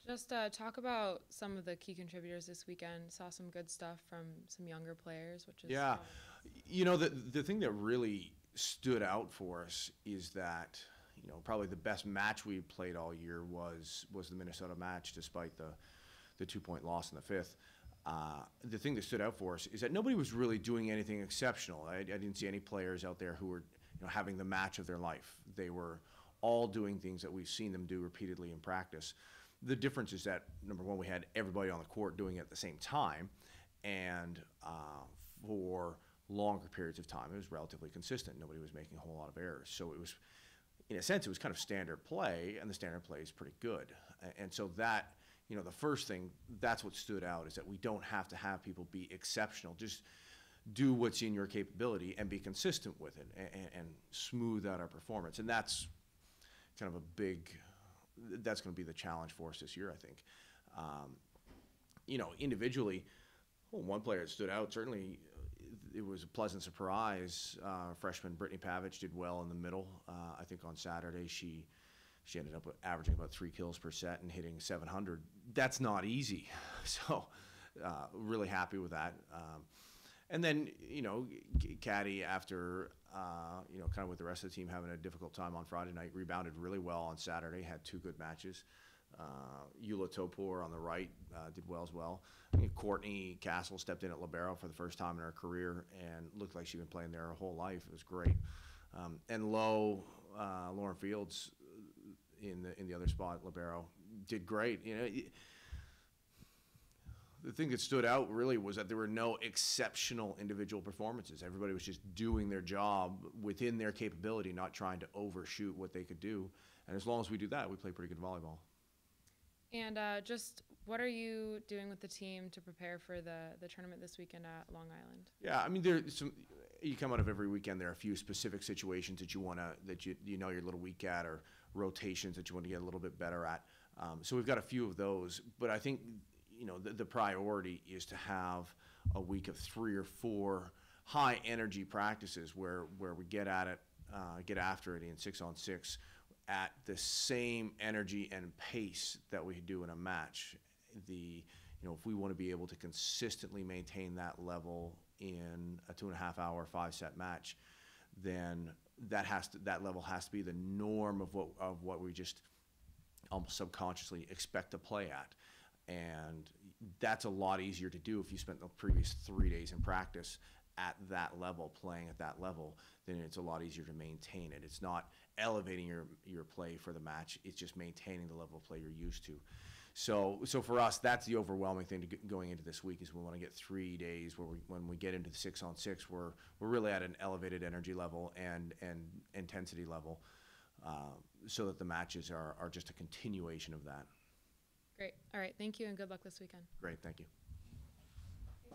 Just talk about some of the key contributors this weekend. Saw some good stuff from some younger players, which is Yeah, always nice. the thing that really stood out for us is that probably the best match we played all year was the Minnesota match, despite the 2 point loss in the fifth. The thing that stood out for us is that nobody was really doing anything exceptional. I didn't see any players out there who were having the match of their life. They were all doing things that we've seen them do repeatedly in practice. The difference is that, number one, we had everybody on the court doing it at the same time, and for longer periods of time, it was relatively consistent. Nobody was making a whole lot of errors. So it was, in a sense, it was kind of standard play, and the standard play is pretty good. And so that, the first thing, that's what stood out, is that we don't have to have people be exceptional. Just do what's in your capability and be consistent with it, and smooth out our performance. And that's kind of that's going to be the challenge for us this year, I think. Individually, one player that stood out, certainly it was a pleasant surprise. Freshman Brittany Pavich did well in the middle. I think on Saturday she ended up averaging about 3 kills per set and hitting 700. That's not easy. So really happy with that. And then, Caddy, after, kind of with the rest of the team having a difficult time on Friday night, rebounded really well on Saturday, had 2 good matches. Eula Topor on the right did well as well. Courtney Castle stepped in at libero for the first time in her career and looked like she'd been playing there her whole life. It was great. And Lauren Fields in the other spot, libero, did great. The thing that stood out really was that there were no exceptional individual performances. Everybody was just doing their job within their capability, not trying to overshoot what they could do. And as long as we do that, we play pretty good volleyball. And just what are you doing with the team to prepare for the tournament this weekend at Long Island? Yeah, I mean, there's some. You come out of every weekend. There are a few specific situations that you're a little weak at, or rotations that you want to get a little bit better at. So we've got a few of those, but I think the priority is to have a week of 3 or 4 high energy practices where we get at it, get after it in 6-on-6 at the same energy and pace that we do in a match. If we want to be able to consistently maintain that level in a 2.5-hour 5-set match, then that level has to be the norm of what we just almost subconsciously expect to play at. And that's a lot easier to do if you spent the previous 3 days in practice at that level, playing at that level. Then it's a lot easier to maintain it. It's not elevating your play for the match. It's just maintaining the level of play you're used to. So for us, that's the overwhelming thing going into this week, is we want to get 3 days where when we get into the 6-on-6, we're really at an elevated energy level and intensity level, so that the matches are just a continuation of that. Great. All right. Thank you, and good luck this weekend. Great. Thank you.